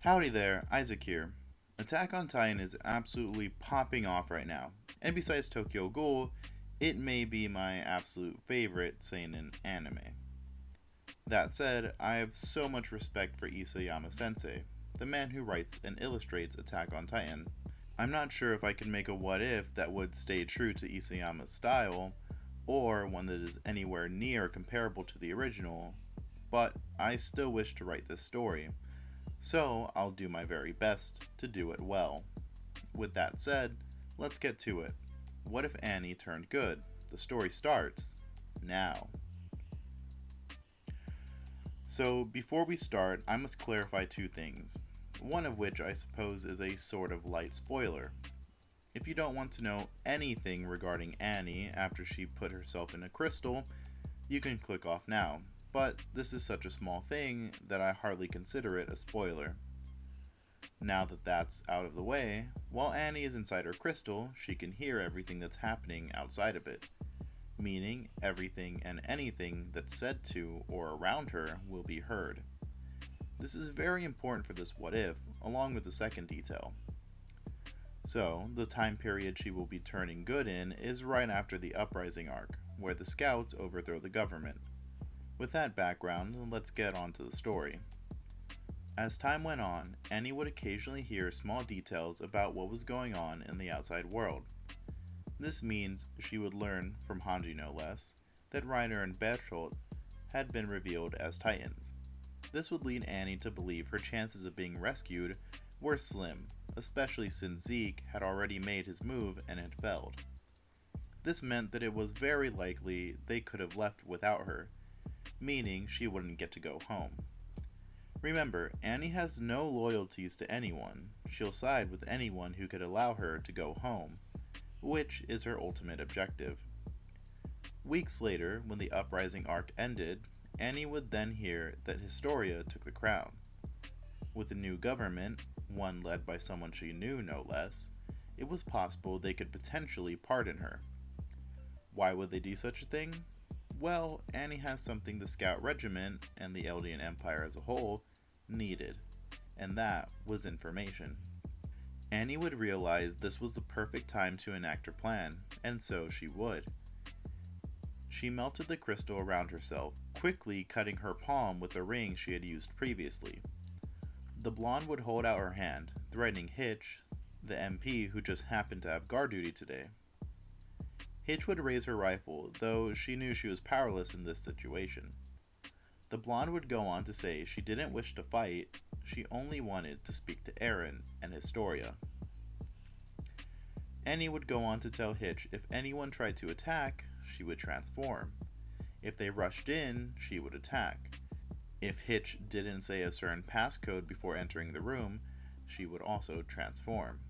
Howdy there, Isaac here. Attack on Titan is absolutely popping off right now, and besides Tokyo Ghoul, it may be my absolute favorite seinen anime. That said, I have so much respect for Isayama Sensei, the man who writes and illustrates Attack on Titan. I'm not sure if I can make a what if that would stay true to Isayama's style, or one that is anywhere near comparable to the original, but I still wish to write this story, so I'll do my very best to do it well. With that said, let's get to it. What if Annie turned good? The story starts now. So, before we start, I must clarify two things. One of which I suppose is a sort of light spoiler. If you don't want to know anything regarding Annie after she put herself in a crystal, you can click off now. But this is such a small thing that I hardly consider it a spoiler. Now that that's out of the way, while Annie is inside her crystal, she can hear everything that's happening outside of it, meaning everything and anything that's said to or around her will be heard. This is very important for this what if, along with the second detail. So, the time period she will be turning good in is right after the Uprising arc, where the Scouts overthrow the government. With that background, let's get on to the story. As time went on, Annie would occasionally hear small details about what was going on in the outside world. This means she would learn, from Hanji no less, that Reiner and Bertolt had been revealed as Titans. This would lead Annie to believe her chances of being rescued were slim, especially since Zeke had already made his move and had failed. This meant that it was very likely they could have left without her, meaning she wouldn't get to go home. Remember, Annie has no loyalties to anyone. She'll side with anyone who could allow her to go home, which is her ultimate objective. Weeks later, when the Uprising arc ended, Annie would then hear that Historia took the crown. With a new government, one led by someone she knew no less, it was possible they could potentially pardon her. Why would they do such a thing? Well, Annie has something the Scout Regiment, and the Eldian Empire as a whole, needed, and that was information. Annie would realize this was the perfect time to enact her plan, and so she would. She melted the crystal around herself, quickly cutting her palm with the ring she had used previously. The blonde would hold out her hand, threatening Hitch, the MP who just happened to have guard duty today. Hitch would raise her rifle, though she knew she was powerless in this situation. The blonde would go on to say she didn't wish to fight, she only wanted to speak to Eren and Historia. Annie would go on to tell Hitch if anyone tried to attack, she would transform. If they rushed in, she would attack. If Hitch didn't say a certain passcode before entering the room, she would also transform.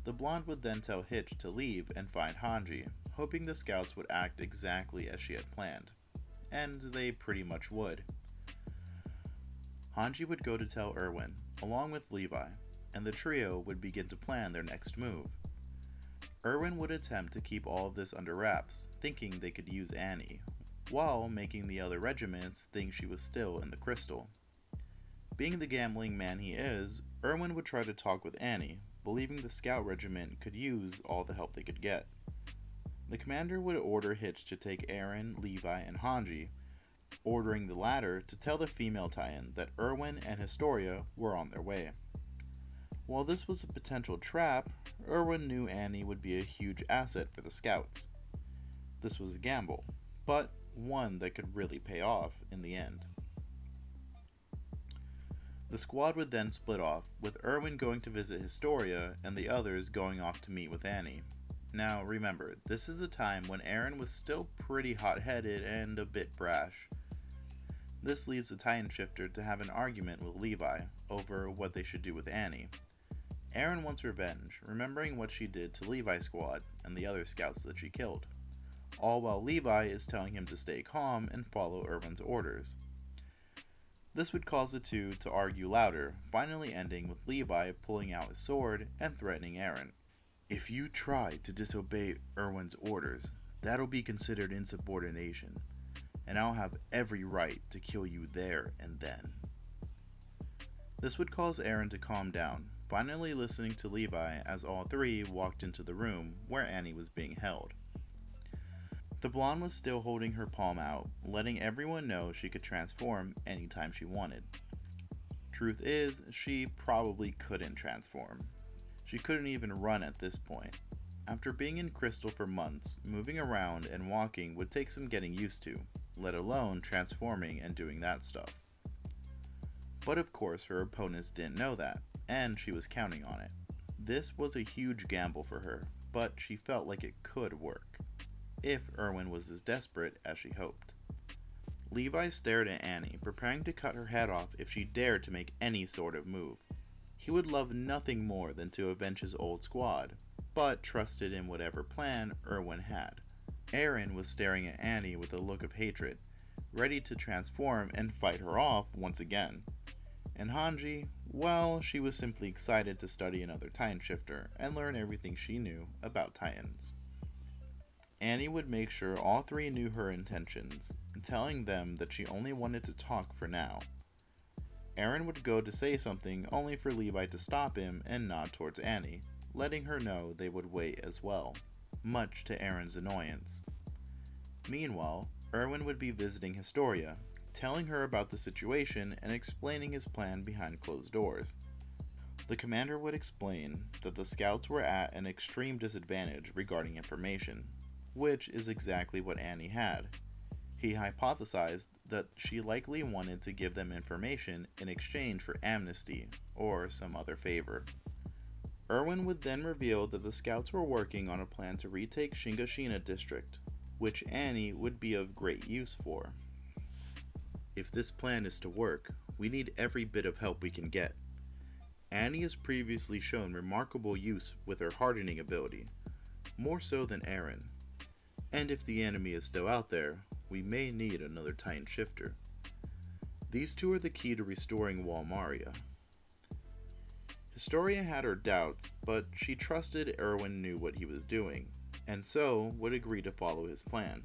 The blonde would then tell Hitch to leave and find Hanji, hoping the scouts would act exactly as she had planned. And they pretty much would. Hanji would go to tell Erwin, along with Levi, and the trio would begin to plan their next move. Erwin would attempt to keep all of this under wraps, thinking they could use Annie, while making the other regiments think she was still in the crystal. Being the gambling man he is, Erwin would try to talk with Annie, believing the scout regiment could use all the help they could get. The commander would order Hitch to take Eren, Levi, and Hanji, ordering the latter to tell the female Titan that Erwin and Historia were on their way. While this was a potential trap, Erwin knew Annie would be a huge asset for the scouts. This was a gamble, but one that could really pay off in the end. The squad would then split off, with Erwin going to visit Historia and the others going off to meet with Annie. Now remember, this is a time when Eren was still pretty hot-headed and a bit brash. This leads the Titan Shifter to have an argument with Levi over what they should do with Annie. Eren wants revenge, remembering what she did to Levi's squad and the other scouts that she killed, all while Levi is telling him to stay calm and follow Erwin's orders. This would cause the two to argue louder, finally ending with Levi pulling out his sword and threatening Eren. If you try to disobey Erwin's orders, that'll be considered insubordination, and I'll have every right to kill you there and then. This would cause Aaron to calm down, finally listening to Levi as all three walked into the room where Annie was being held. The blonde was still holding her palm out, letting everyone know she could transform anytime she wanted. Truth is, she probably couldn't transform. She couldn't even run at this point. After being in Crystal for months, moving around and walking would take some getting used to, let alone transforming and doing that stuff. But of course, her opponents didn't know that, and she was counting on it. This was a huge gamble for her, but she felt like it could work, if Erwin was as desperate as she hoped. Levi stared at Annie, preparing to cut her head off if she dared to make any sort of move. He would love nothing more than to avenge his old squad, but trusted in whatever plan Erwin had. Aaron was staring at Annie with a look of hatred, ready to transform and fight her off once again. And Hanji, well, she was simply excited to study another Titan Shifter and learn everything she knew about Titans. Annie would make sure all three knew her intentions, telling them that she only wanted to talk for now. Aaron would go to say something only for Levi to stop him and nod towards Annie, letting her know they would wait as well, much to Aaron's annoyance. Meanwhile, Erwin would be visiting Historia, telling her about the situation and explaining his plan behind closed doors. The commander would explain that the scouts were at an extreme disadvantage regarding information, which is exactly what Annie had. He hypothesized that she likely wanted to give them information in exchange for amnesty or some other favor. Erwin would then reveal that the scouts were working on a plan to retake Shingashina district, which Annie would be of great use for. If this plan is to work, we need every bit of help we can get. Annie has previously shown remarkable use with her hardening ability, more so than Aaron. And if the enemy is still out there, we may need another Titan Shifter. These two are the key to restoring Walmaria. Historia had her doubts, but she trusted Erwin knew what he was doing, and so would agree to follow his plan.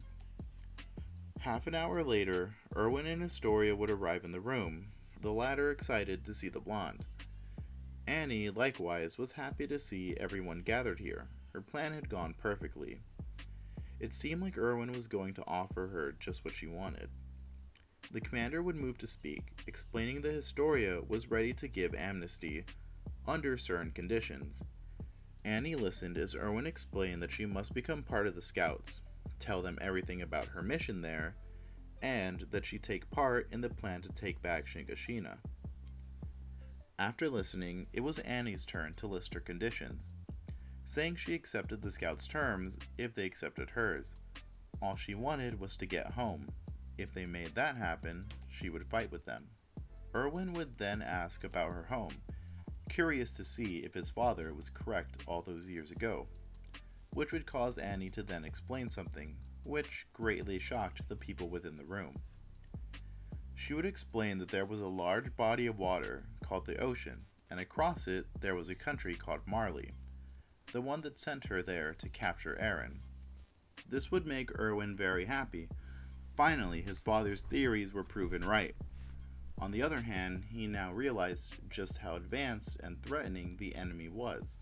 Half an hour later, Erwin and Historia would arrive in the room, the latter excited to see the blonde. Annie, likewise, was happy to see everyone gathered here. Her plan had gone perfectly. It seemed like Erwin was going to offer her just what she wanted. The commander would move to speak, explaining that Historia was ready to give amnesty under certain conditions. Annie listened as Erwin explained that she must become part of the scouts, tell them everything about her mission there, and that she take part in the plan to take back Shingashina. After listening, it was Annie's turn to list her conditions, saying she accepted the scouts' terms if they accepted hers. All she wanted was to get home. If they made that happen, she would fight with them. Erwin would then ask about her home, curious to see if his father was correct all those years ago, which would cause Annie to then explain something, which greatly shocked the people within the room. She would explain that there was a large body of water called the ocean, and across it there was a country called Marley, the one that sent her there to capture Aaron. This would make Erwin very happy. Finally, his father's theories were proven right. On the other hand, he now realized just how advanced and threatening the enemy was.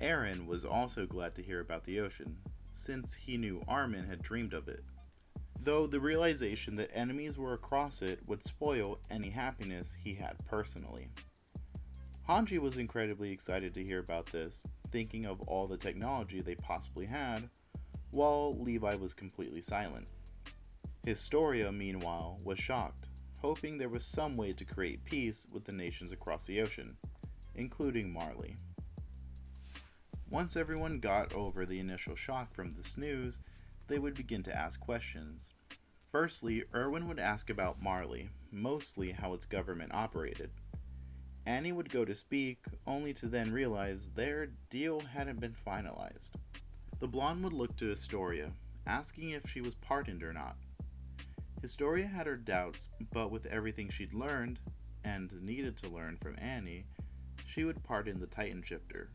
Aaron was also glad to hear about the ocean, since he knew Armin had dreamed of it, though the realization that enemies were across it would spoil any happiness he had personally. Hanji was incredibly excited to hear about this, thinking of all the technology they possibly had, while Levi was completely silent. Historia, meanwhile, was shocked, hoping there was some way to create peace with the nations across the ocean, including Marley. Once everyone got over the initial shock from this news, they would begin to ask questions. Firstly, Erwin would ask about Marley, mostly how its government operated. Annie would go to speak, only to then realize their deal hadn't been finalized. The blonde would look to Historia, asking if she was pardoned or not. Historia had her doubts, but with everything she'd learned, and needed to learn from Annie, she would pardon the Titan Shifter.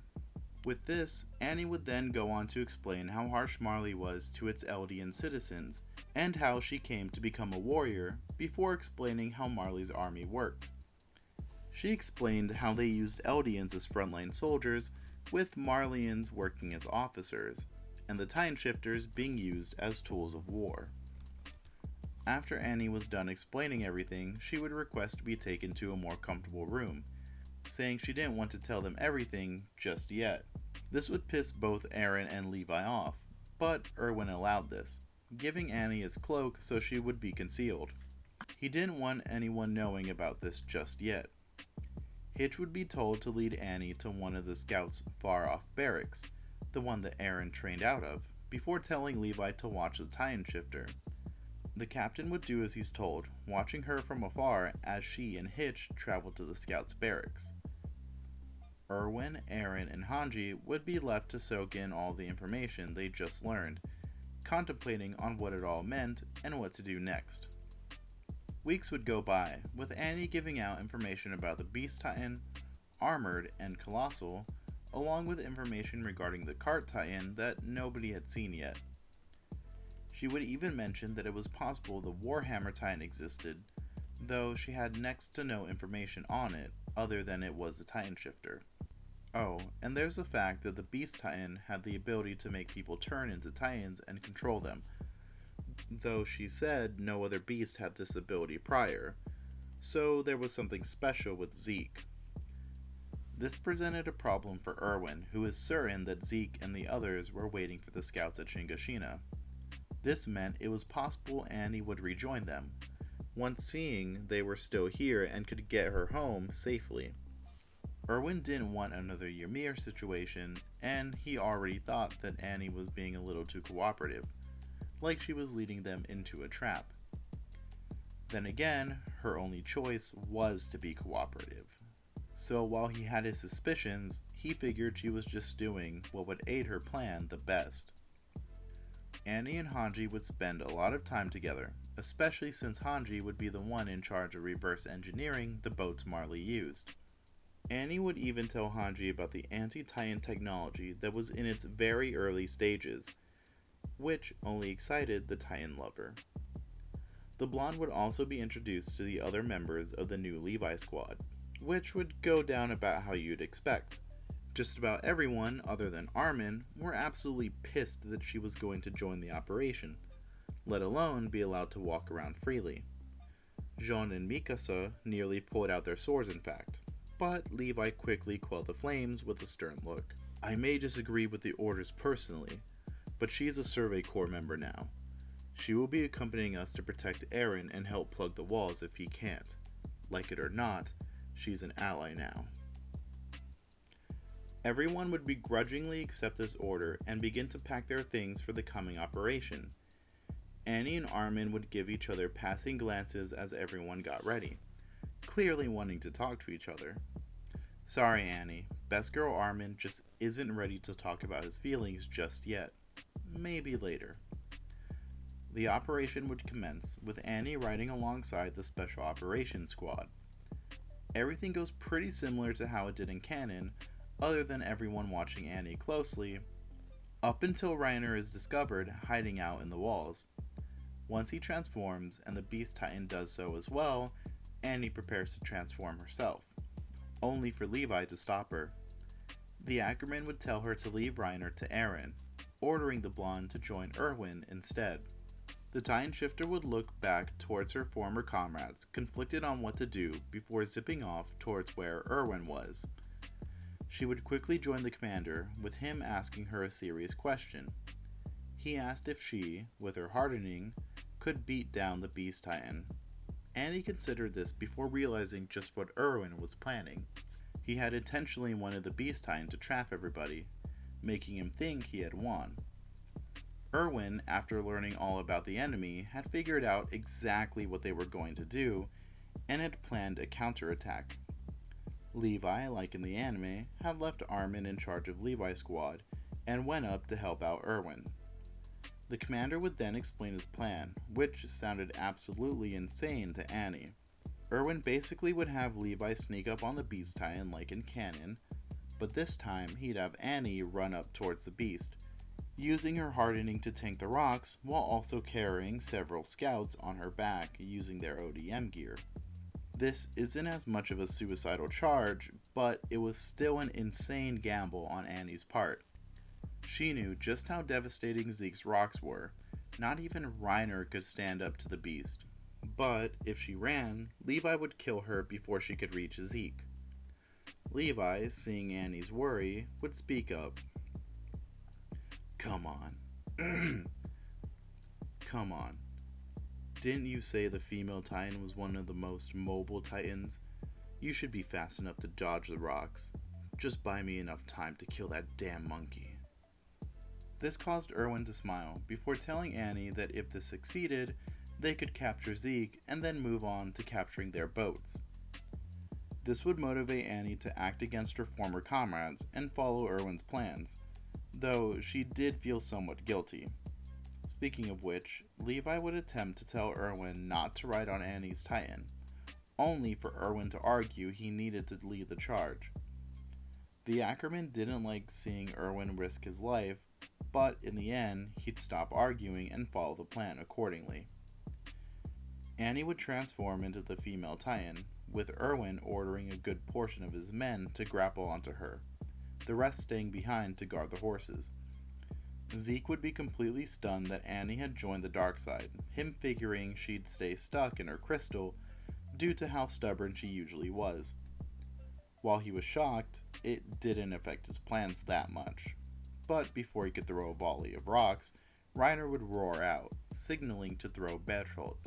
With this, Annie would then go on to explain how harsh Marley was to its Eldian citizens, and how she came to become a warrior, before explaining how Marley's army worked. She explained how they used Eldians as frontline soldiers, with Marleyans working as officers, and the Time Shifters being used as tools of war. After Annie was done explaining everything, she would request to be taken to a more comfortable room, saying she didn't want to tell them everything just yet. This would piss both Aaron and Levi off, but Erwin allowed this, giving Annie his cloak so she would be concealed. He didn't want anyone knowing about this just yet. Hitch would be told to lead Annie to one of the scouts' far-off barracks, the one that Aaron trained out of, before telling Levi to watch the Time Shifter. The captain would do as he's told, watching her from afar as she and Hitch traveled to the scouts' barracks. Erwin, Aaron, and Hanji would be left to soak in all the information they just learned, contemplating on what it all meant and what to do next. Weeks would go by, with Annie giving out information about the Beast Titan, Armored, and Colossal, along with information regarding the Cart Titan that nobody had seen yet. She would even mention that it was possible the Warhammer Titan existed, though she had next to no information on it other than it was a Titan Shifter. Oh, and there's the fact that the Beast Titan had the ability to make people turn into Titans and control them, though she said no other beast had this ability prior, so there was something special with Zeke. This presented a problem for Erwin, who is certain that Zeke and the others were waiting for the scouts at Shingashina. This meant it was possible Annie would rejoin them, once seeing they were still here and could get her home safely. Erwin didn't want another Ymir situation, and he already thought that Annie was being a little too cooperative, like she was leading them into a trap. Then again, her only choice was to be cooperative. So while he had his suspicions, he figured she was just doing what would aid her plan the best. Annie and Hanji would spend a lot of time together, especially since Hanji would be the one in charge of reverse engineering the boats Marley used. Annie would even tell Hanji about the anti-Titan technology that was in its very early stages, which only excited the Titan lover. The blonde would also be introduced to the other members of the new Levi squad, which would go down about how you'd expect. Just about everyone, other than Armin, were absolutely pissed that she was going to join the operation, let alone be allowed to walk around freely. Jean and Mikasa nearly pulled out their swords, in fact, but Levi quickly quelled the flames with a stern look. I may disagree with the orders personally, but she's a Survey Corps member now. She will be accompanying us to protect Aaron and help plug the walls if he can't. Like it or not, she's an ally now. Everyone would begrudgingly accept this order and begin to pack their things for the coming operation. Annie and Armin would give each other passing glances as everyone got ready, clearly wanting to talk to each other. Sorry, Annie, best girl Armin just isn't ready to talk about his feelings just yet. Maybe later. The operation would commence, with Annie riding alongside the Special Operations Squad. Everything goes pretty similar to how it did in canon, other than everyone watching Annie closely, up until Reiner is discovered hiding out in the walls. Once he transforms, and the Beast Titan does so as well, Annie prepares to transform herself, only for Levi to stop her. The Ackerman would tell her to leave Reiner to Aaron, ordering the blonde to join Erwin instead. The Time Shifter would look back towards her former comrades, conflicted on what to do, before zipping off towards where Erwin was. She would quickly join the commander, with him asking her a serious question. He asked if she, with her hardening, could beat down the Beast Titan. Annie considered this before realizing just what Erwin was planning. He had intentionally wanted the Beast Titan to trap everybody, making him think he had won. Erwin, after learning all about the enemy, had figured out exactly what they were going to do, and had planned a counterattack. Levi, like in the anime, had left Armin in charge of Levi's squad, and went up to help out Erwin. The commander would then explain his plan, which sounded absolutely insane to Annie. Erwin basically would have Levi sneak up on the Beast Titan like in canon, but this time he'd have Annie run up towards the beast, using her hardening to tank the rocks while also carrying several scouts on her back using their ODM gear. This isn't as much of a suicidal charge, but it was still an insane gamble on Annie's part. She knew just how devastating Zeke's rocks were. Not even Reiner could stand up to the beast. But if she ran, Levi would kill her before she could reach Zeke. Levi, seeing Annie's worry, would speak up. Come on. Come on. Didn't you say the female titan was one of the most mobile titans? You should be fast enough to dodge the rocks. Just buy me enough time to kill that damn monkey. This caused Erwin to smile before telling Annie that if this succeeded, they could capture Zeke and then move on to capturing their boats. This would motivate Annie to act against her former comrades and follow Erwin's plans, though she did feel somewhat guilty. Speaking of which, Levi would attempt to tell Erwin not to ride on Annie's Titan, only for Erwin to argue he needed to lead the charge. The Ackerman didn't like seeing Erwin risk his life, but in the end, he'd stop arguing and follow the plan accordingly. Annie would transform into the female Titan, with Erwin ordering a good portion of his men to grapple onto her, the rest staying behind to guard the horses. Zeke would be completely stunned that Annie had joined the dark side, him figuring she'd stay stuck in her crystal due to how stubborn she usually was. While he was shocked, it didn't affect his plans that much. But before he could throw a volley of rocks, Reiner would roar out, signaling to throw Berthold.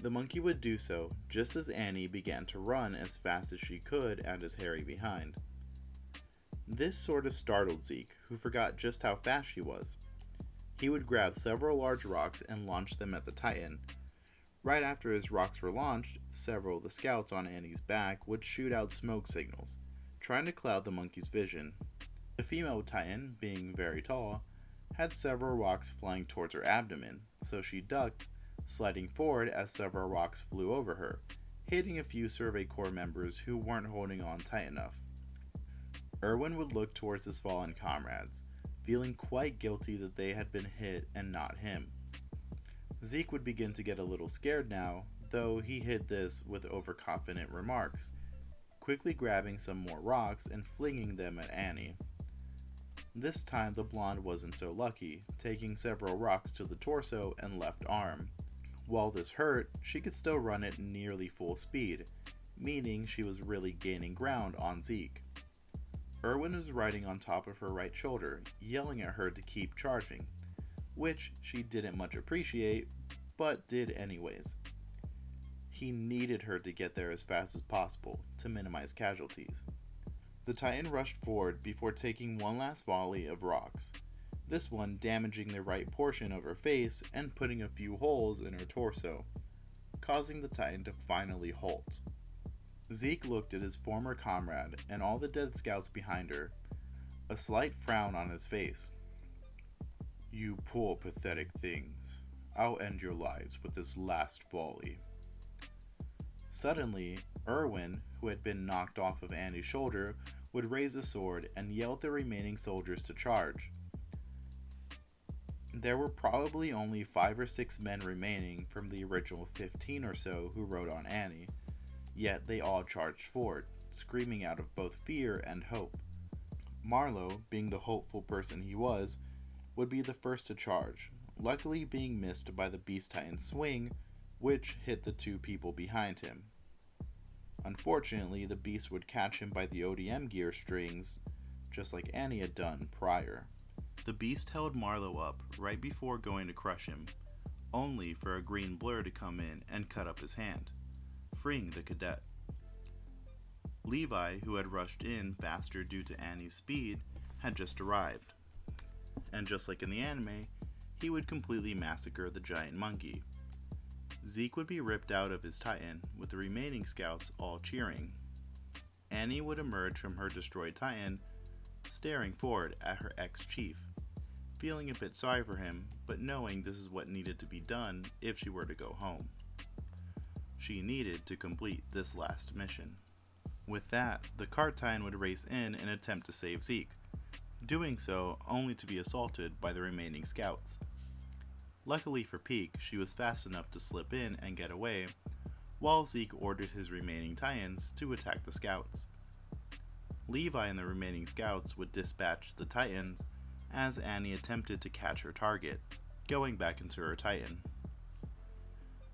The monkey would do so just as Annie began to run as fast as she could and as Harry behind. This sort of startled Zeke, who forgot just how fast she was. He would grab several large rocks and launch them at the Titan. Right after his rocks were launched, several of the scouts on Annie's back would shoot out smoke signals, trying to cloud the monkey's vision. The female Titan, being very tall, had several rocks flying towards her abdomen, so she ducked, sliding forward as several rocks flew over her, hitting a few Survey Corps members who weren't holding on tight enough. Erwin would look towards his fallen comrades, feeling quite guilty that they had been hit and not him. Zeke would begin to get a little scared now, though he hid this with overconfident remarks, quickly grabbing some more rocks and flinging them at Annie. This time the blonde wasn't so lucky, taking several rocks to the torso and left arm. While this hurt, she could still run at nearly full speed, meaning she was really gaining ground on Zeke. Erwin was riding on top of her right shoulder, yelling at her to keep charging, which she didn't much appreciate, but did anyways. He needed her to get there as fast as possible to minimize casualties. The Titan rushed forward before taking one last volley of rocks, this one damaging the right portion of her face and putting a few holes in her torso, causing the Titan to finally halt. Zeke looked at his former comrade and all the dead scouts behind her, a slight frown on his face. You poor pathetic things. I'll end your lives with this last volley. Suddenly, Erwin, who had been knocked off of Annie's shoulder, would raise a sword and yell at the remaining soldiers to charge. There were probably only 5 or 6 men remaining from the original 15 or so who rode on Annie, yet they all charged forward, screaming out of both fear and hope. Marlowe, being the hopeful person he was, would be the first to charge, luckily being missed by the Beast Titan's swing, which hit the 2 people behind him. Unfortunately, the beast would catch him by the ODM gear strings, just like Annie had done prior. The beast held Marlowe up right before going to crush him, only for a green blur to come in and cut up his hand, freeing the cadet. Levi, who had rushed in faster due to Annie's speed, had just arrived. And just like in the anime, he would completely massacre the giant monkey. Zeke would be ripped out of his Titan, with the remaining scouts all cheering. Annie would emerge from her destroyed Titan, staring forward at her ex-chief, feeling a bit sorry for him, but knowing this is what needed to be done if she were to go home. She needed to complete this last mission. With that, the cart Titan would race in and attempt to save Zeke, doing so only to be assaulted by the remaining scouts. Luckily for Pieck, she was fast enough to slip in and get away, while Zeke ordered his remaining Titans to attack the scouts. Levi and the remaining scouts would dispatch the Titans as Annie attempted to catch her target, going back into her Titan.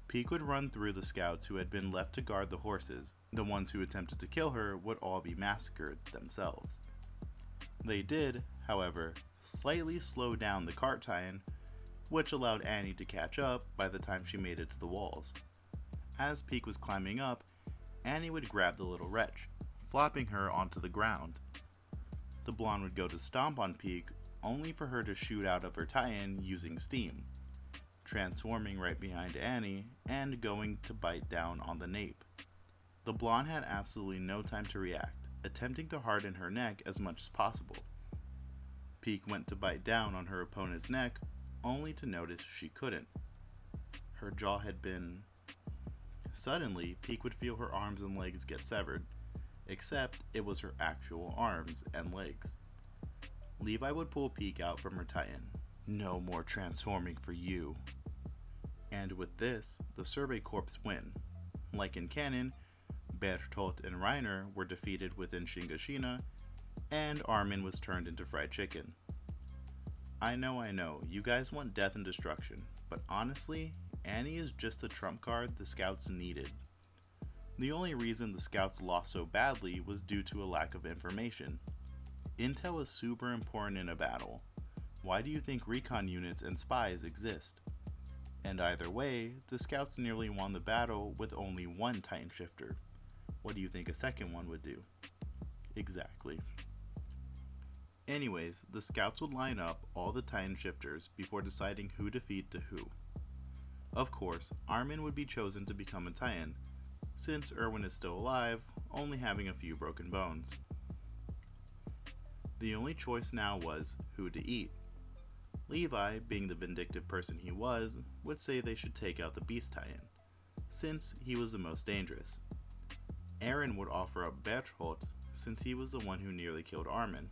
Pieck would run through the scouts who had been left to guard the horses. The ones who attempted to kill her would all be massacred themselves. They did, however, slightly slow down the cart Titan, which allowed Annie to catch up by the time she made it to the walls. As Pieck was climbing up, Annie would grab the little wretch, flopping her onto the ground. The blonde would go to stomp on Pieck, only for her to shoot out of her Titan using steam, transforming right behind Annie and going to bite down on the nape. The blonde had absolutely no time to react, attempting to harden her neck as much as possible. Pieck went to bite down on her opponent's neck, only to notice she couldn't. Her jaw had been... Suddenly, Pieck would feel her arms and legs get severed, except it was her actual arms and legs. Levi would pull Pieck out from her Titan. "No more transforming for you." And with this, the Survey Corps win. Like in canon, Bertolt and Reiner were defeated within Shingashina, and Armin was turned into fried chicken. I know, you guys want death and destruction, but honestly, Annie is just the trump card the scouts needed. The only reason the scouts lost so badly was due to a lack of information. Intel is super important in a battle. Why do you think recon units and spies exist? And either way, the scouts nearly won the battle with only one Titan shifter. What do you think a second one would do? Exactly. Anyways, the scouts would line up all the Titan shifters before deciding who to feed to who. Of course, Armin would be chosen to become a Titan, since Erwin is still alive, only having a few broken bones. The only choice now was who to eat. Levi, being the vindictive person he was, would say they should take out the Beast Titan, since he was the most dangerous. Eren would offer up Berthold, since he was the one who nearly killed Armin.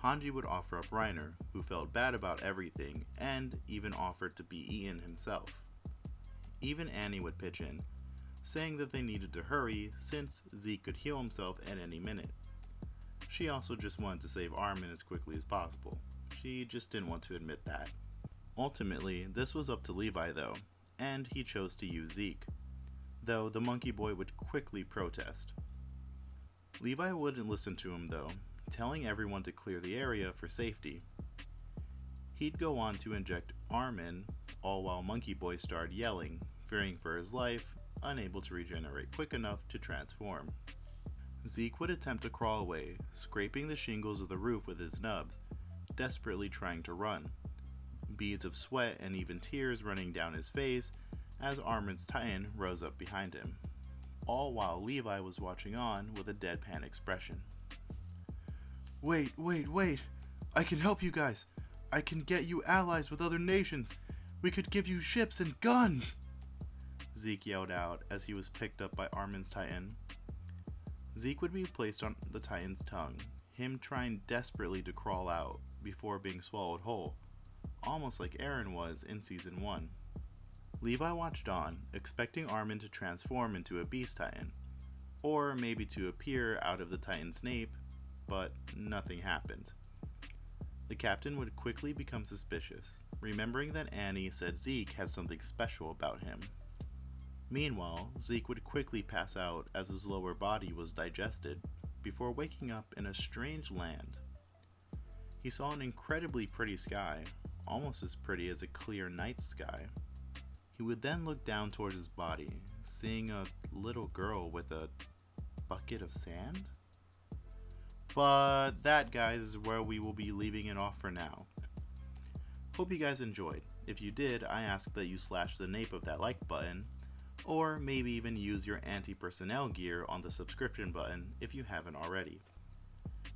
Hanji would offer up Reiner, who felt bad about everything and even offered to be eaten himself. Even Annie would pitch in, saying that they needed to hurry since Zeke could heal himself at any minute. She also just wanted to save Armin as quickly as possible. She just didn't want to admit that. Ultimately, this was up to Levi though, and he chose to use Zeke, though the monkey boy would quickly protest. Levi wouldn't listen to him though, telling everyone to clear the area for safety. He'd go on to inject Armin, all while Monkey Boy started yelling, fearing for his life, unable to regenerate quick enough to transform. Zeke would attempt to crawl away, scraping the shingles of the roof with his nubs, desperately trying to run. Beads of sweat and even tears running down his face as Armin's Titan rose up behind him, all while Levi was watching on with a deadpan expression. Wait, I can help you guys. I can get you allies with other nations. We could give you ships and guns, Zeke yelled out as he was picked up by Armin's Titan. Zeke would be placed on the Titan's tongue, him trying desperately to crawl out before being swallowed whole, almost like Eren was in Season 1. Levi watched on, expecting Armin to transform into a Beast Titan, or maybe to appear out of the Titan's nape, but nothing happened. The captain would quickly become suspicious, remembering that Annie said Zeke had something special about him. Meanwhile, Zeke would quickly pass out as his lower body was digested, before waking up in a strange land. He saw an incredibly pretty sky, almost as pretty as a clear night sky. He would then look down towards his body, seeing a little girl with a bucket of sand? But that, guys, is where we will be leaving it off for now. Hope you guys enjoyed. If you did, I ask that you slash the nape of that like button, or maybe even use your anti-personnel gear on the subscription button if you haven't already.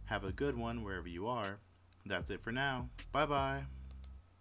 Have a good one wherever you are. That's it for now. Bye bye.